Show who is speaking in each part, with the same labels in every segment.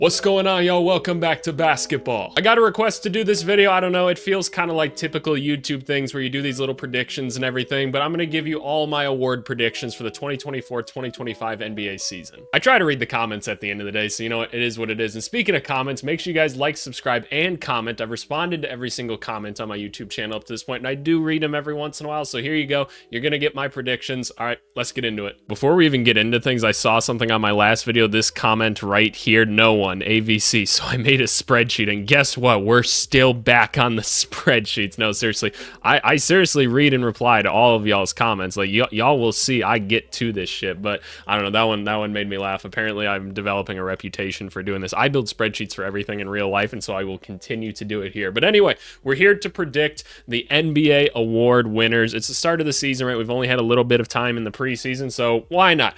Speaker 1: What's going on, y'all? Welcome back to basketball. I got a request to do this video. I don't know, it feels kind of like typical YouTube things where you do these little predictions and everything, but I'm gonna give you all my award predictions for the 2024-2025 NBA season. I try to read the comments at the end of the day, so you know what, it is what it is. And speaking of comments, make sure you guys like, subscribe, and comment. I've responded to every single comment on my YouTube channel up to this point, and I do read them every once in a while, so here you go. You're gonna get my predictions. All right, let's get into it. Before we even get into things, I saw something on my last video, this comment right here, no one. AVC, so I made a spreadsheet, and guess what? We're still back on the spreadsheets. No, seriously, I seriously read and reply to all of y'all's comments. Like y'all will see I get to this shit, but I don't know, that one made me laugh. Apparently I'm developing a reputation for doing this. I build spreadsheets for everything in real life, and so I will continue to do it here. But anyway, we're here to predict the NBA award winners. It's the start of the season, right? We've only had a little bit of time in the preseason, so why not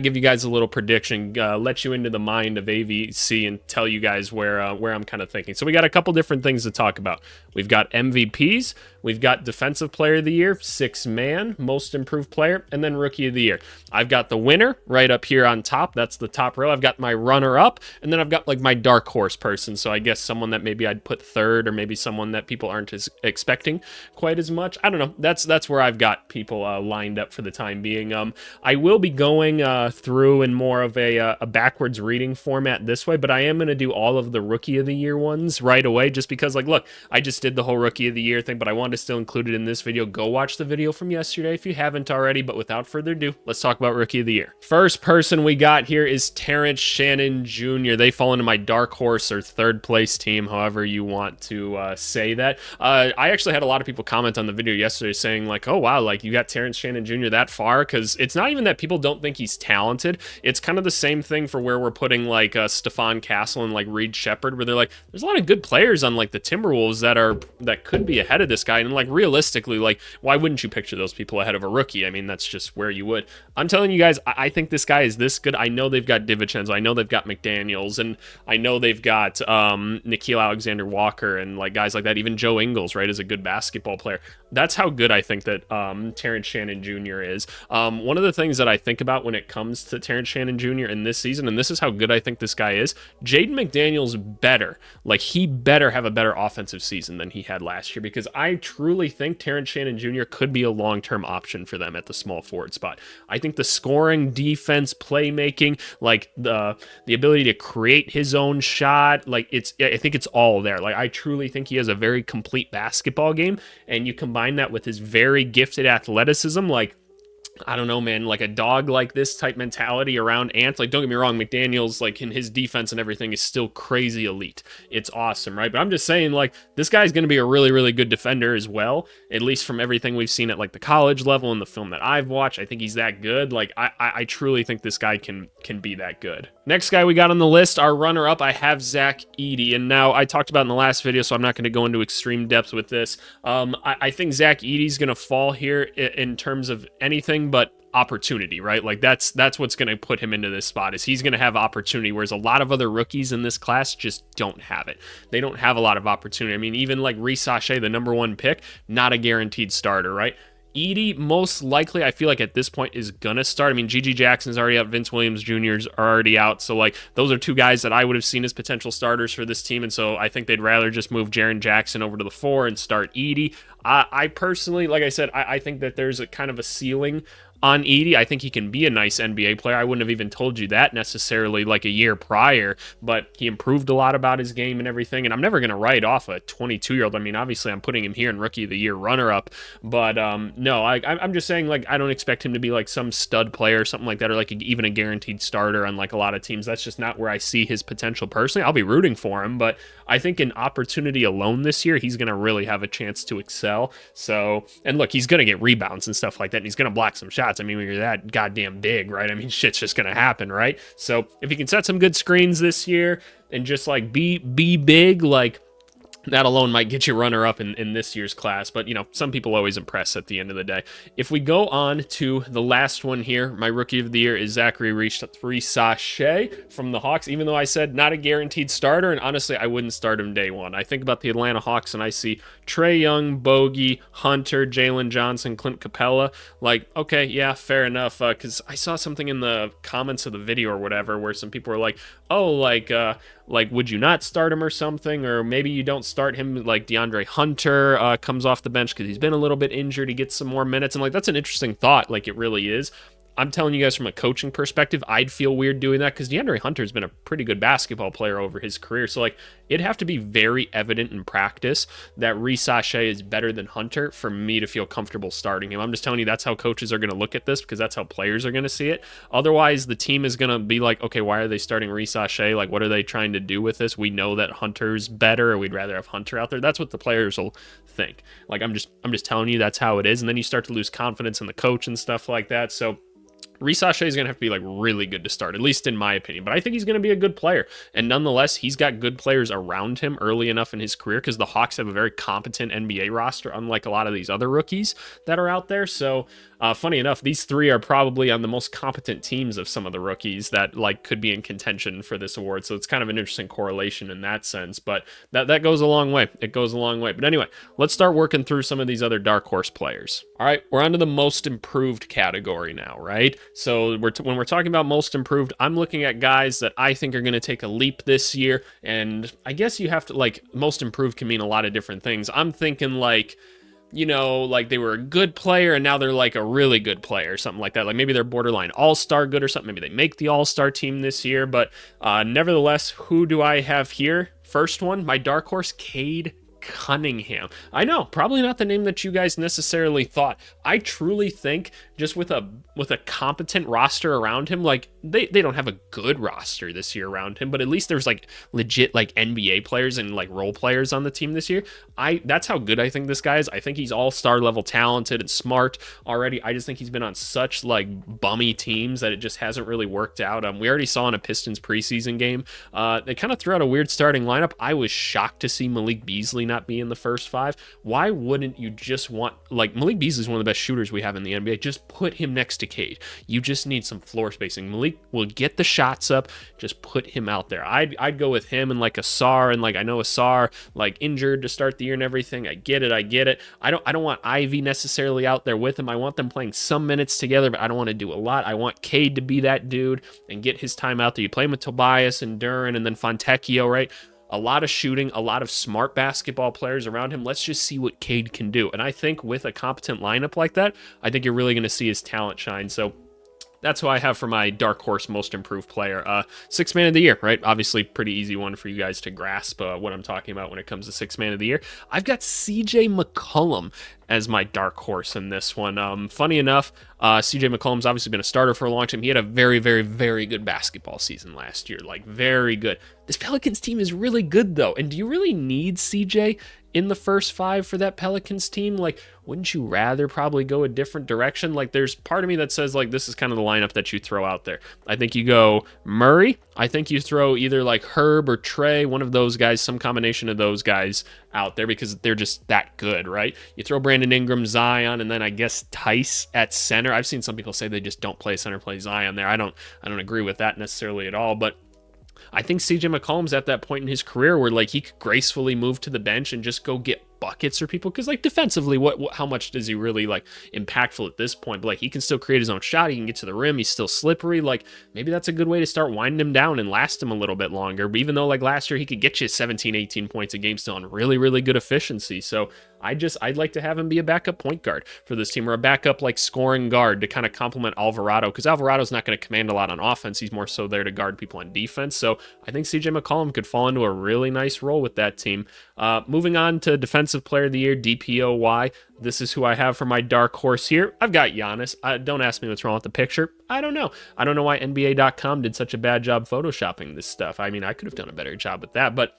Speaker 1: give you guys a little prediction, let you into the mind of AVC and tell you guys where I'm kind of thinking. So we got a couple different things to talk about. We've got MVPs, we've got Defensive Player of the Year, Sixth Man, Most Improved Player, and then Rookie of the Year. I've got the winner right up here on top. That's the top row. I've got my runner-up, and then I've got like my dark horse person. So I guess someone that maybe I'd put third, or maybe someone that people aren't expecting quite as much. I don't know. That's where I've got people lined up for the time being. I will be going through in more of a backwards reading format this way, but I am going to do all of the Rookie of the Year ones right away, just because, like, look, I just did the whole Rookie of the Year thing, but I wanted to still include it in this video. Go watch the video from yesterday if you haven't already, but without further ado, let's talk about Rookie of the Year. First person we got here is Terrence Shannon Jr. They fall into my dark horse or third place team, however you want to say that. I actually had a lot of people comment on the video yesterday saying, like, oh wow, like you got Terrence Shannon Jr. that far, because it's not even that people don't think he's talented. It's kind of the same thing for where we're putting like Stephon Castle and like Reed Shepherd, where they're like, there's a lot of good players on like the Timberwolves that could be ahead of this guy, and like realistically, like why wouldn't you picture those people ahead of a rookie? I mean, that's just where you would. I'm telling you guys, I think this guy is this good. I know they've got DiVincenzo, I know they've got McDaniels, and I know they've got Nickeil Alexander-Walker and like guys like that. Even Joe Ingles, right, is a good basketball player. That's how good I think that Terrence Shannon Jr. is. One of the things that I think about when it comes to Terrence Shannon Jr. in this season, and this is how good I think this guy is, Jaden McDaniels better. Like, he better have a better offensive season than he had last year, because I truly think Terrence Shannon Jr. could be a long-term option for them at the small forward spot. I think the scoring, defense, playmaking, like the ability to create his own shot, like I think it's all there. Like, I truly think he has a very complete basketball game, and you combine that with his very gifted athleticism, like, I don't know, man, like a dog like this type mentality around Ant. Like, don't get me wrong, McDaniels, like in his defense and everything, is still crazy elite. It's awesome, right? But I'm just saying, like, this guy's going to be a really, really good defender as well, at least from everything we've seen at like the college level and the film that I've watched. I think he's that good. Like, I truly think this guy can be that good. Next guy we got on the list, our runner-up, I have Zach Edey. And now I talked about in the last video, so I'm not going to go into extreme depth with this. I think Zach Edey's going to fall here in terms of anything but opportunity, right? Like that's what's going to put him into this spot, is he's going to have opportunity, whereas a lot of other rookies in this class just don't have it. They don't have a lot of opportunity. I mean, even like Reece Sachet, the #1 pick, not a guaranteed starter, right? Edey, most likely, I feel like at this point is gonna start. I mean, Gigi Jackson's already out, Vince Williams Jr.'s already out, so like those are two guys that I would have seen as potential starters for this team, and so I think they'd rather just move Jaren Jackson over to the 4 and start Edey. I personally, like I said, I think that there's a kind of a ceiling on Edey. I think he can be a nice NBA player. I wouldn't have even told you that necessarily like a year prior, but he improved a lot about his game and everything, and I'm never going to write off a 22-year-old. I mean, obviously I'm putting him here in Rookie of the Year runner-up, but no, I'm just saying, like, I don't expect him to be like some stud player or something like that, or like even a guaranteed starter on like a lot of teams. That's just not where I see his potential personally. I'll be rooting for him, but I think in opportunity alone this year, he's going to really have a chance to excel. So, and look, he's going to get rebounds and stuff like that, and he's going to block some shots. I mean, when you're that goddamn big, right? I mean, shit's just going to happen, right? So if he can set some good screens this year and just like be big, like, that alone might get you runner-up in this year's class, but, you know, some people always impress at the end of the day. If we go on to the last one here, my Rookie of the Year is Zachary Reece-Sachet from the Hawks, even though I said not a guaranteed starter, and honestly, I wouldn't start him day one. I think about the Atlanta Hawks, and I see Trae Young, Bogey, Hunter, Jalen Johnson, Clint Capella. Like, okay, yeah, fair enough, because I saw something in the comments of the video or whatever where some people were like, oh, like would you not start him or something, or maybe you don't start him, like DeAndre Hunter comes off the bench because he's been a little bit injured, he gets some more minutes, and like that's an interesting thought, like it really is. I'm telling you guys from a coaching perspective, I'd feel weird doing that because DeAndre Hunter's been a pretty good basketball player over his career. So, like, it'd have to be very evident in practice that Reece Shea is better than Hunter for me to feel comfortable starting him. I'm just telling you that's how coaches are going to look at this because that's how players are going to see it. Otherwise, the team is going to be like, okay, why are they starting Reece Shea? Like, what are they trying to do with this? We know that Hunter's better, or we'd rather have Hunter out there. That's what the players will think. Like, I'm just telling you that's how it is. And then you start to lose confidence in the coach and stuff like that. So, Reece Shea is going to have to be like really good to start, at least in my opinion. But I think he's going to be a good player. And nonetheless, he's got good players around him early enough in his career because the Hawks have a very competent NBA roster, unlike a lot of these other rookies that are out there. So funny enough, these three are probably on the most competent teams of some of the rookies that like could be in contention for this award. So it's kind of an interesting correlation in that sense. But that goes a long way. It goes a long way. But anyway, let's start working through some of these other dark horse players. All right, we're on to the most improved category now, right? So when we're talking about most improved, I'm looking at guys that I think are going to take a leap this year. And I guess you have to, like, most improved can mean a lot of different things. I'm thinking like, you know, like they were a good player and now they're like a really good player, something like that. Like maybe they're borderline all-star good or something. Maybe they make the all-star team this year. But nevertheless, who do I have here? First one, my dark horse, Cade Cunningham. I know, probably not the name that you guys necessarily thought. I truly think just with a competent roster around him, like they don't have a good roster this year around him, but at least there's like legit like NBA players and like role players on the team this year. That's how good I think this guy is. I think he's all-star level talented and smart already. I just think he's been on such like bummy teams that it just hasn't really worked out. We already saw in a Pistons preseason game, they kind of threw out a weird starting lineup. I was shocked to see Malik Beasley not be in the first five. Why wouldn't you just want, like, Malik Beasley is one of the best shooters we have in the NBA. Just put him next to Cade. You just need some floor spacing. Malik will get the shots up. Just put him out there. I'd go with him and like Asar, and like I know Asar like injured to start the year and everything. I get it. I don't want Ivy necessarily out there with him. I want them playing some minutes together, but I don't want to do a lot. I want Cade to be that dude and get his time out there. You play him with Tobias and Duran and then Fontecchio, right? A lot of shooting, a lot of smart basketball players around him. Let's just see what Cade can do. And I think with a competent lineup like that, I think you're really going to see his talent shine. So that's who I have for my dark horse most improved player. Sixth man of the year, right? Obviously, pretty easy one for you guys to grasp what I'm talking about when it comes to sixth man of the year. I've got CJ McCollum as my dark horse in this one. Funny enough, CJ McCollum's obviously been a starter for a long time. He had a very, very, very good basketball season last year. Like, very good. This Pelicans team is really good, though. And do you really need CJ in the first five for that Pelicans team? Like, wouldn't you rather probably go a different direction? Like, there's part of me that says, like, this is kind of the lineup that you throw out there. I think you go Murray. I think you throw either, like, Herb or Trey, one of those guys, some combination of those guys out there because they're just that good, right? You throw Brandon Ingram, Zion, and then I guess Tice at center. I've seen some people say they just don't play center, play Zion there. I don't agree with that necessarily at all, but I think CJ McCollum's at that point in his career where like he could gracefully move to the bench and just go get buckets for people, because like defensively, how much does he really like impactful at this point? But like he can still create his own shot, he can get to the rim, he's still slippery. Like maybe that's a good way to start winding him down and last him a little bit longer. But even though like last year he could get you 17, 18 points a game still on really, really good efficiency. So I'd like to have him be a backup point guard for this team, or a backup like scoring guard to kind of complement Alvarado, because Alvarado's not going to command a lot on offense. He's more so there to guard people on defense. So I think CJ McCollum could fall into a really nice role with that team. Moving on to Defensive Player of the Year, DPOY. This is who I have for my dark horse here. I've got Giannis. Don't ask me what's wrong with the picture. I don't know. I don't know why NBA.com did such a bad job photoshopping this stuff. I mean, I could have done a better job with that, but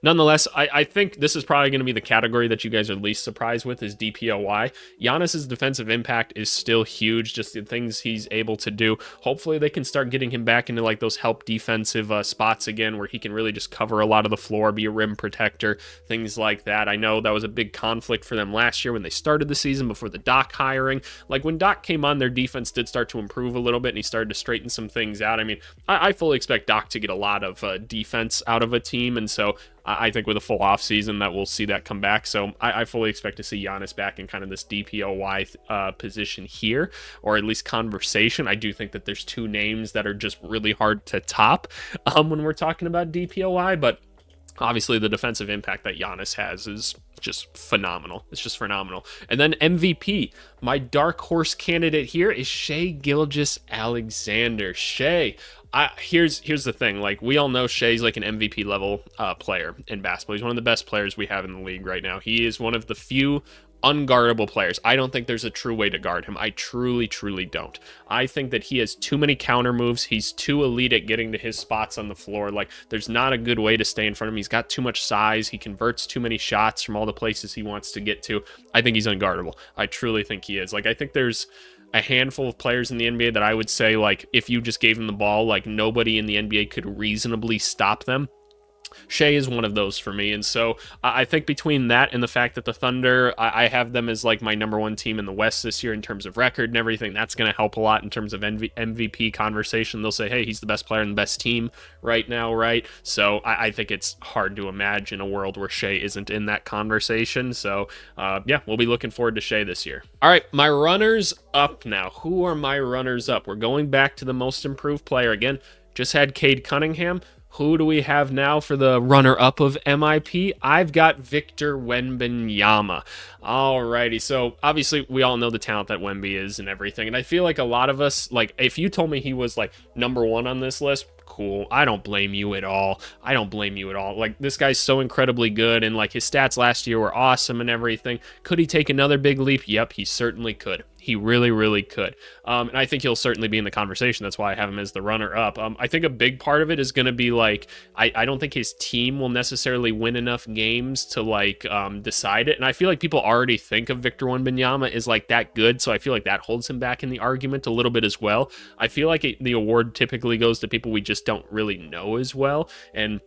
Speaker 1: nonetheless, I think this is probably going to be the category that you guys are least surprised with, is DPOY. Giannis's defensive impact is still huge, just the things he's able to do. Hopefully they can start getting him back into like those help defensive spots again, where he can really just cover a lot of the floor, be a rim protector, things like that. I know that was a big conflict for them last year when they started the season before the Doc hiring. Like when Doc came on, their defense did start to improve a little bit and he started to straighten some things out. I mean, I fully expect Doc to get a lot of defense out of a team, and so I think with a full off season that we'll see that come back. So I fully expect to see Giannis back in kind of this DPOY position here, or at least conversation. I do think that there's two names that are just really hard to top when we're talking about DPOY, but obviously the defensive impact that Giannis has is just phenomenal. It's just phenomenal. And then MVP, my dark horse candidate here is Shai Gilgeous-Alexander. Shai, here's the thing. Like, we all know Shai's like an MVP level player in basketball. He's one of the best players we have in the league right now. He is one of the few unguardable players. I don't think there's a true way to guard him. I truly don't. I think that he has too many counter moves. He's too elite at getting to his spots on the floor. Like, there's not a good way to stay in front of him. He's got too much size. He converts too many shots from all the places he wants to get to. I think he's unguardable. I truly think he is. Like, I think there's a handful of players in the NBA that I would say, like, if you just gave them the ball, like, nobody in the NBA could reasonably stop them. Shai is one of those for me. And so I think between that and the fact that the Thunder, I have them as like my number one team in the West this year in terms of record and everything, that's going to help a lot in terms of MVP conversation. They'll say, hey, he's the best player and the best team right now, right? So I think it's hard to imagine a world where Shai isn't in that conversation. So yeah, we'll be looking forward to Shai this year. All right, my runners up now. Who are my runners up? We're going back to the most improved player again. Just had Cade Cunningham. Who do we have now for the runner-up of MIP? I've got Victor Wembanyama. Alrighty, so obviously we all know the talent that Wemby is and everything, and I feel like a lot of us, like, if you told me he was like number one on this list, cool. I don't blame you at all. I don't blame you at all. Like, this guy's so incredibly good, and like his stats last year were awesome and everything. Could he take another big leap? Yep, he certainly could. He really could. And I think he'll certainly be in the conversation. That's why I have him as the runner-up. I think a big part of it is going to be, like, I don't think his team will necessarily win enough games to, like, decide it. And I feel like people already think of Victor Wembanyama as, like, that good, so I feel like that holds him back in the argument a little bit as well. I feel like the award typically goes to people we just don't really know as well, and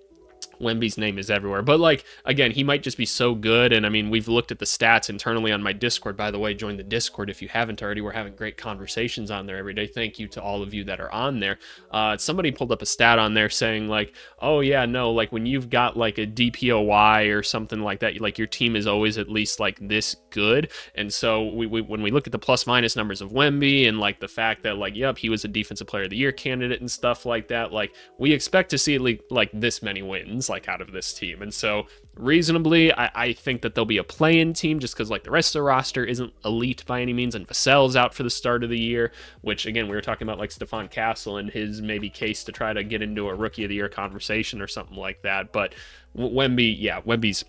Speaker 1: Wemby's name is everywhere. But, like, again, he might just be so good. And I mean, we've looked at the stats internally on my Discord. By the way, join the Discord if you haven't already. We're having great conversations on there every day. Thank you to all of you that are on there. Somebody pulled up a stat on there saying, like, oh yeah, no, like, when you've got like a DPOY or something like that, like, your team is always at least like this good. And so when we look at the plus minus numbers of Wemby and like the fact that, like, yep, he was a defensive player of the year candidate and stuff like that, like, we expect to see at least like this many wins, like, out of this team. And so reasonably, I think that there'll be a play-in team just because, like, the rest of the roster isn't elite by any means, and Vassell's out for the start of the year, which, again, we were talking about, like, Stephon Castle and his maybe case to try to get into a Rookie of the Year conversation or something like that. But Wemby, yeah, Wemby's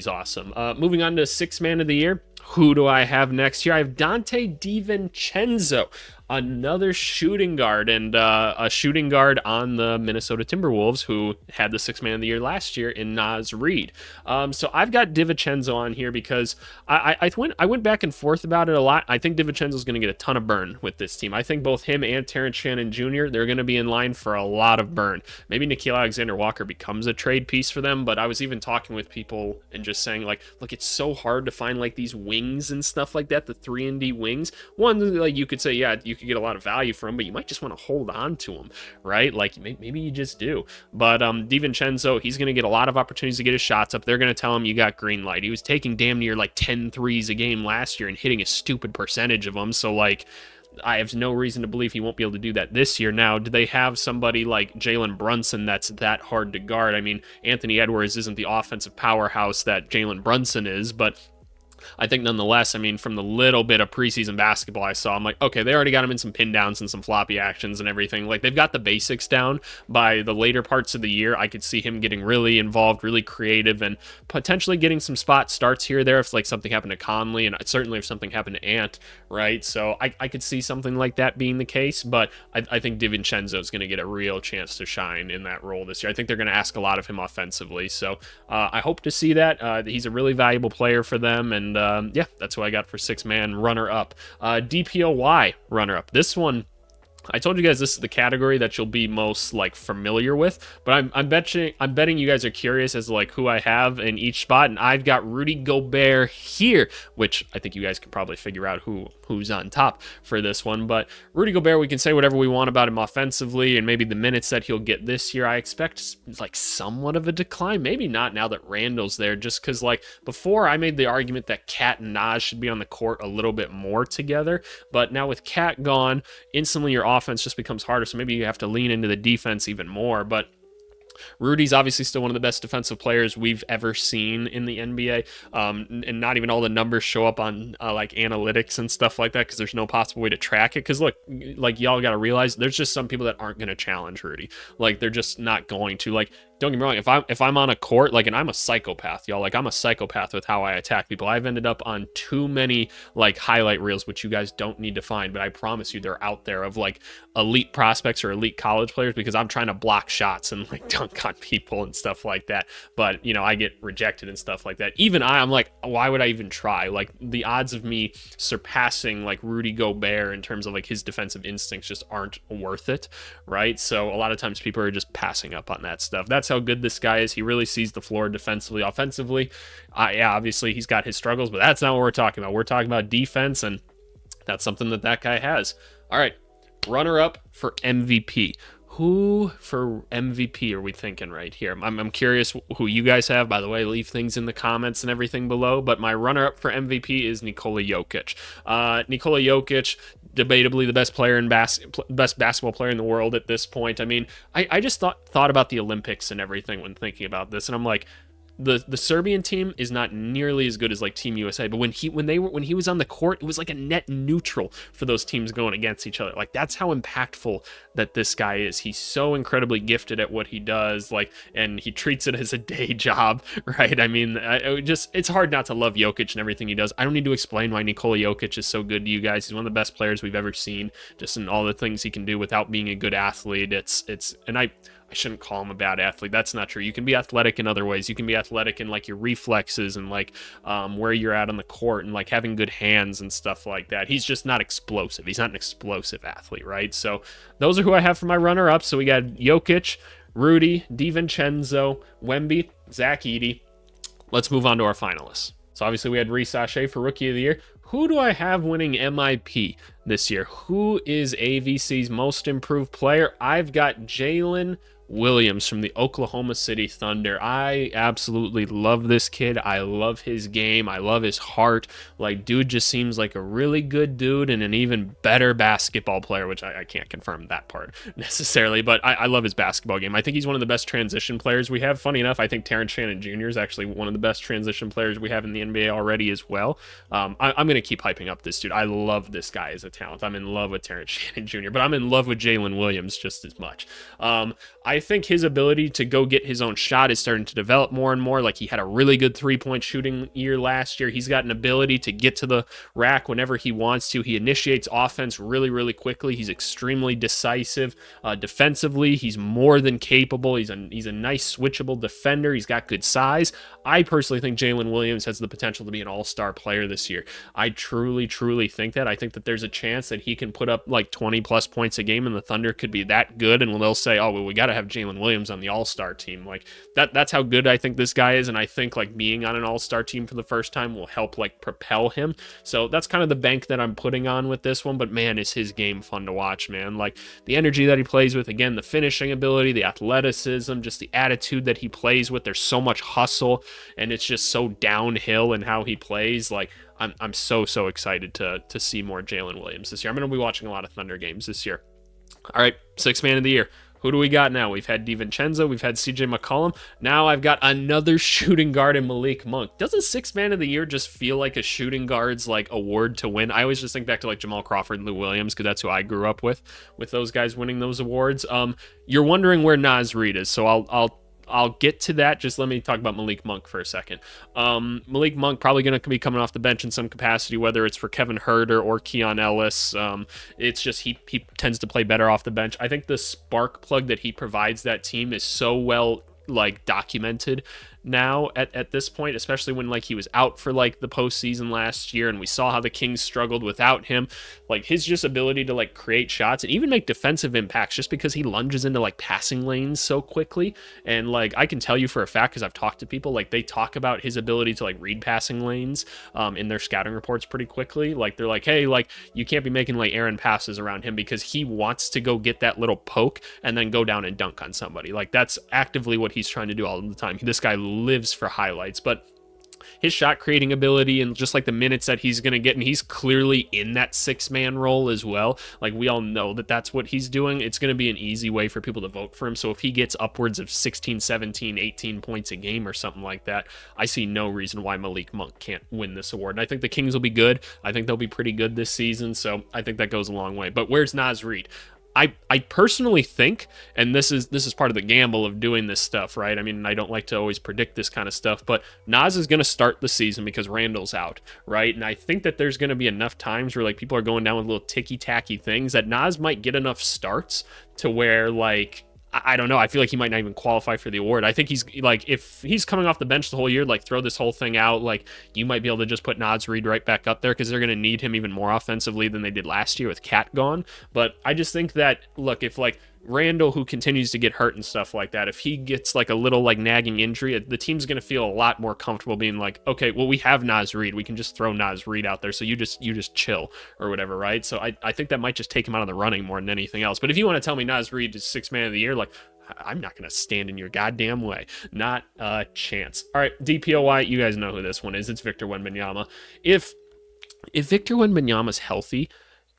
Speaker 1: awesome. Moving on to Sixth Man of the Year. Who do I have next year? I have Dante DiVincenzo, another shooting guard, and a shooting guard on the Minnesota Timberwolves, who had the Sixth Man of the Year last year in Naz Reid. So I've got DiVincenzo on here because I went back and forth about it a lot. I think DiVincenzo's going to get a ton of burn with this team. I think both him and Terrence Shannon Jr., they're going to be in line for a lot of burn. Maybe Nickeil Alexander-Walker becomes a trade piece for them, but I was even talking with people and just saying, like, look, it's so hard to find, like, these wings and stuff like that, the 3-and-D wings. One, like, you could say, yeah, you could get a lot of value for them, but you might just want to hold on to them, right? Like, maybe you just do. But DiVincenzo, he's going to get a lot of opportunities to get his shots up. They're going to tell him you got green light. He was taking damn near like 10 threes a game last year and hitting a stupid percentage of them. So, like, I have no reason to believe he won't be able to do that this year. Now, do they have somebody like Jalen Brunson that's that hard to guard? I mean, Anthony Edwards isn't the offensive powerhouse that Jalen Brunson is, but I think nonetheless, I mean, from the little bit of preseason basketball I saw, I'm like, okay, they already got him in some pin downs and some floppy actions and everything. Like, they've got the basics down. By the later parts of the year, I could see him getting really involved, really creative, and potentially getting some spot starts here or there if, like, something happened to Conley, and certainly if something happened to Ant, right? So I could see something like that being the case, but I think DiVincenzo is going to get a real chance to shine in that role this year. I think they're going to ask a lot of him offensively, so I hope to see that. He's a really valuable player for them, and yeah, that's who I got for Sixth Man runner-up. DPOY runner-up. This one, I told you guys this is the category that you'll be most like familiar with, but I'm betting you guys are curious as to like who I have in each spot, and I've got Rudy Gobert here, which I think you guys can probably figure out who's on top for this one. But Rudy Gobert, we can say whatever we want about him offensively, and maybe the minutes that he'll get this year. I expect like somewhat of a decline, maybe not now that Randall's there, just because like before I made the argument that Cat and Naz should be on the court a little bit more together, but now with Cat gone, instantly your offense just becomes harder, so maybe you have to lean into the defense even more. But Rudy's obviously still one of the best defensive players we've ever seen in the NBA, and not even all the numbers show up on like analytics and stuff like that because there's no possible way to track it. Because look, like y'all got to realize there's just some people that aren't going to challenge Rudy. Like they're just not going to. Like, don't get me wrong, if I'm on a court, like, and I'm a psychopath, y'all, like I'm a psychopath with how I attack people. I've ended up on too many like highlight reels, which you guys don't need to find, but I promise you they're out there, of like elite prospects or elite college players, because I'm trying to block shots and like dunk on people and stuff like that. But you know, I get rejected and stuff like that. Even I'm like, why would I even try? Like the odds of me surpassing like Rudy Gobert in terms of like his defensive instincts just aren't worth it, right? So a lot of times people are just passing up on that stuff. That's how good this guy is. He really sees the floor defensively, offensively. Yeah, obviously he's got his struggles, but that's not what we're talking about. We're talking about defense, and that's something that guy has. All right, runner up for MVP. Who for MVP are we thinking right here? I'm curious who you guys have. By the way, leave things in the comments and everything below. But my runner-up for MVP is Nikola Jokic. Nikola Jokic, debatably the best player in best basketball player in the world at this point. I mean, I just thought about the Olympics and everything when thinking about this, and I'm like, the Serbian team is not nearly as good as like Team USA, but when he was on the court, it was like a net neutral for those teams going against each other. Like that's how impactful that this guy is. He's so incredibly gifted at what he does, like, and he treats it as a day job, right? I mean, it's hard not to love Jokic and everything he does. I don't need to explain why Nikola Jokic is so good to you guys. He's one of the best players we've ever seen, just in all the things he can do without being a good athlete. And I shouldn't call him a bad athlete. That's not true. You can be athletic in other ways. You can be athletic in like your reflexes and like where you're at on the court and like having good hands and stuff like that. He's just not explosive. He's not an explosive athlete, right? So those are who I have for my runner-up. So we got Jokic, Rudy, DiVincenzo, Wemby, Zach Edey. Let's move on to our finalists. So obviously we had Reece Sachet for Rookie of the Year. Who do I have winning MIP this year? Who is AVC's most improved player? I've got Jalen Williams from the Oklahoma City Thunder. I absolutely love this kid. I love his game. I love his heart. Like, dude just seems like a really good dude and an even better basketball player, which I can't confirm that part necessarily, but I love his basketball game. I think he's one of the best transition players we have. Funny enough, I think Terrence Shannon Jr. is actually one of the best transition players we have in the NBA already as well. I'm going to keep hyping up this dude. I love this guy as a talent. I'm in love with Terrence Shannon Jr., but I'm in love with Jalen Williams just as much. I think his ability to go get his own shot is starting to develop more and more. Like, he had a really good three-point shooting year last year. He's got an ability to get to the rack whenever he wants to. He initiates offense really, really quickly. He's extremely decisive. Defensively, he's more than capable. He's a nice switchable defender. He's got good size. I personally think Jalen Williams has the potential to be an all-star player this year. I truly, truly think that. I think that there's a chance that he can put up like 20-plus points a game, and the Thunder could be that good, and they'll say, oh, well, we got to have Jalen Williams on the all-star team. Like, that's how good I think this guy is, and I think like being on an all-star team for the first time will help like propel him. So that's kind of the bank that I'm putting on with this one. But man, is his game fun to watch, man. Like, the energy that he plays with, again, the finishing ability, the athleticism, just the attitude that he plays with. There's so much hustle, and it's just so downhill in how he plays. Like, I'm so excited to see more Jalen Williams this year. I'm going to be watching a lot of Thunder games this year. All right, sixth man of the year. Who do we got now? We've had DiVincenzo, we've had CJ McCollum. Now I've got another shooting guard in Malik Monk. Doesn't sixth man of the year just feel like a shooting guard's like award to win? I always just think back to like Jamal Crawford and Lou Williams, because that's who I grew up with those guys winning those awards. You're wondering where Naz Reid is, so I'll get to that. Just let me talk about Malik Monk for a second. Malik Monk probably going to be coming off the bench in some capacity, whether it's for Kevin Huerter or Keon Ellis. It's just he tends to play better off the bench. I think the spark plug that he provides that team is so well like documented now at this point, especially when like he was out for like the postseason last year and we saw how the Kings struggled without him. Like his just ability to like create shots and even make defensive impacts just because he lunges into like passing lanes so quickly. And like I can tell you for a fact, because I've talked to people, like they talk about his ability to like read passing lanes in their scouting reports pretty quickly. Like they're like, hey, like you can't be making like errant passes around him because he wants to go get that little poke and then go down and dunk on somebody. Like that's actively what he's trying to do all the time. This guy lives for highlights. But his shot creating ability and just like the minutes that he's going to get, and he's clearly in that 6-man role as well. Like we all know that that's what he's doing. It's going to be an easy way for people to vote for him. So if he gets upwards of 16, 17, 18 points a game or something like that, I see no reason why Malik Monk can't win this award. And I think the Kings will be good. I think they'll be pretty good this season. So I think that goes a long way. But where's Naz Reid? I personally think, and this is part of the gamble of doing this stuff, right? I mean, I don't like to always predict this kind of stuff, but Naz is going to start the season because Randall's out, right? And I think that there's going to be enough times where like people are going down with little ticky-tacky things that Naz might get enough starts to where like, I don't know. I feel like he might not even qualify for the award. I think he's like, if he's coming off the bench the whole year, like throw this whole thing out, like you might be able to just put Naz Reid right back up there because they're going to need him even more offensively than they did last year with Cat gone. But I just think that, look, if like Randall, who continues to get hurt and stuff like that, if he gets like a little like nagging injury, the team's going to feel a lot more comfortable being like, okay, well, we have Naz Reid. We can just throw Naz Reid out there. So you just chill or whatever, right? So I think that might just take him out of the running more than anything else. But if you want to tell me Naz Reid is 6-man of the year, like, I'm not going to stand in your goddamn way. Not a chance. All right, DPOY, you guys know who this one is. It's Victor Wembanyama. If Victor Wembanyama's healthy,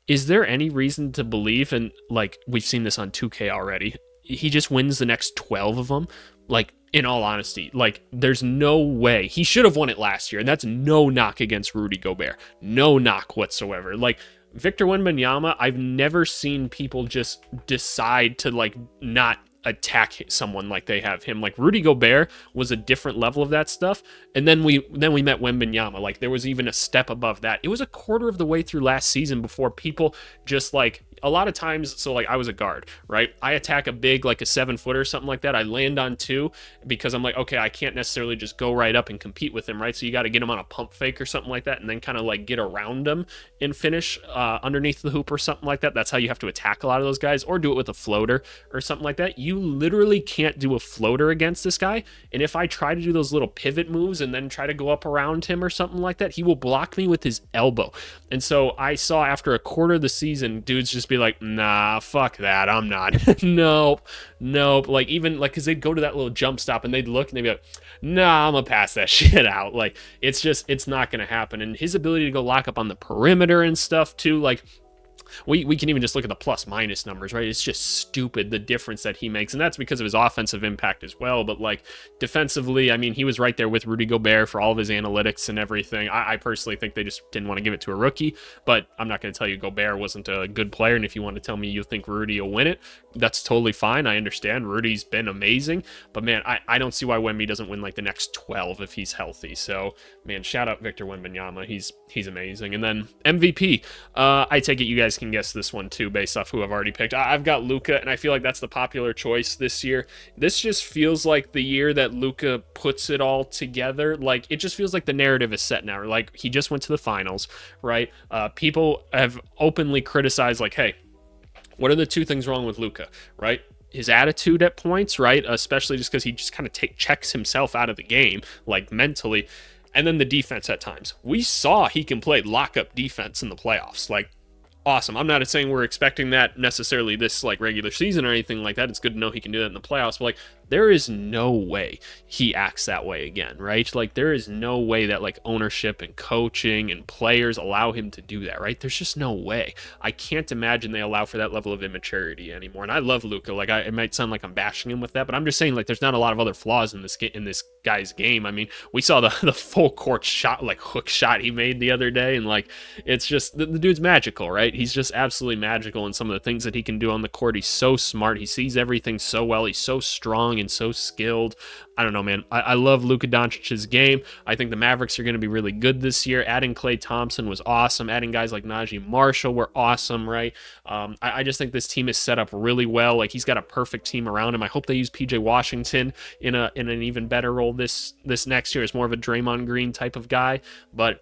Speaker 1: is there any reason to believe, and like we've seen this on 2K already, he just wins the next 12 of them? Like, in all honesty, like there's no way. He should have won it last year, and that's no knock against Rudy Gobert. No knock whatsoever. Like, Victor Wembanyama, I've never seen people just decide to like not attack someone like they have him. Like Rudy Gobert was a different level of that stuff, and then we met Wembanyama. Like there was even a step above that. It was a quarter of the way through last season before people just like, a lot of times, so like I was a guard, right? I attack a big, like a 7-footer or something like that. I land on 2 because I'm like, okay, I can't necessarily just go right up and compete with him, right? So you got to get him on a pump fake or something like that and then kind of like get around him and finish underneath the hoop or something like that. That's how you have to attack a lot of those guys, or do it with a floater or something like that. You literally can't do a floater against this guy. And if I try to do those little pivot moves and then try to go up around him or something like that, he will block me with his elbow. And so I saw after a quarter of the season, dudes just be like, nah, fuck that, I'm not. Nope. Like even like, cause they'd go to that little jump stop and they'd look and they'd be like, nah, I'm gonna pass that shit out. Like it's not gonna happen. And his ability to go lock up on the perimeter and stuff too, like we can even just look at the plus minus numbers, right? It's just stupid the difference that he makes, and that's because of his offensive impact as well. But like defensively, I mean, he was right there with Rudy Gobert for all of his analytics and everything. I personally think they just didn't want to give it to a rookie, but I'm not going to tell you Gobert wasn't a good player. And if you want to tell me you think Rudy will win it, that's totally fine. I understand Rudy's been amazing, but man, I don't see why Wemby doesn't win like the next 12 if he's healthy. So man, shout out Victor Wembanyama. He's amazing. And then MVP, I take it you guys can guess this one too based off who I've already picked. I've got Luka, and I feel like that's the popular choice this year. This just feels like the year that Luka puts it all together. Like it just feels like the narrative is set now. Like he just went to the finals, right? People have openly criticized like, hey, what are the 2 things wrong with Luka, right? His attitude at points, right? Especially just because he just kind of checks himself out of the game, like mentally. And then the defense at times. We saw he can play lockup defense in the playoffs. Like, awesome. I'm not saying we're expecting that necessarily this like regular season or anything like that. It's good to know he can do that in the playoffs, but like there is no way he acts that way again, right? Like there is no way that like ownership and coaching and players allow him to do that, right? There's just no way. I can't imagine they allow for that level of immaturity anymore. And I love Luka. Like it might sound like I'm bashing him with that, but I'm just saying like there's not a lot of other flaws in this guy's game. I mean, we saw the full court shot, like hook shot he made the other day, and like it's just the dude's magical, right? He's just absolutely magical in some of the things that he can do on the court. He's so smart. He sees everything so well. He's so strong and so skilled. I don't know, man. I love Luka Doncic's game. I think the Mavericks are going to be really good this year. Adding Klay Thompson was awesome. Adding guys like Najee Marshall were awesome, right? I just think this team is set up really well. Like, he's got a perfect team around him. I hope they use PJ Washington in an even better role this next year as more of a Draymond Green type of guy. But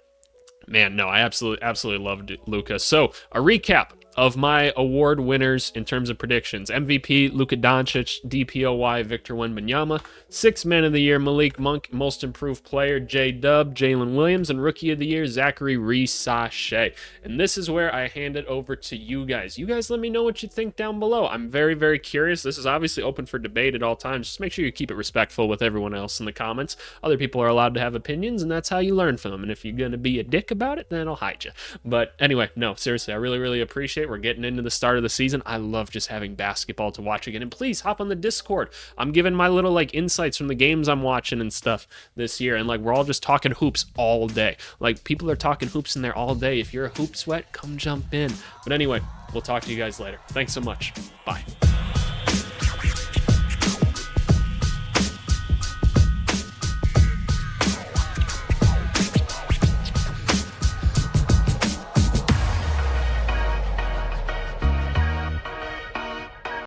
Speaker 1: man, no, I absolutely loved Luka. So a recap of my award winners in terms of predictions. MVP, Luka Doncic. DPOY, Victor Wembanyama. Sixth Man of the Year, Malik Monk. Most Improved Player, J-Dub, Jalen Williams. And Rookie of the Year, Zachary Reese-Sachet. And this is where I hand it over to you guys. You guys let me know what you think down below. I'm very, very curious. This is obviously open for debate at all times. Just make sure you keep it respectful with everyone else in the comments. Other people are allowed to have opinions, and that's how you learn from them. And if you're going to be a dick about it, then I'll hide you. But anyway, no, seriously, I really, really appreciate it. We're getting into the start of the season. I love just having basketball to watch again. And please hop on the Discord. I'm giving my little like insights from the games I'm watching and stuff this year. And like, we're all just talking hoops all day. Like, people are talking hoops in there all day. If you're a hoop sweat, come jump in. But anyway, we'll talk to you guys later. Thanks so much. Bye.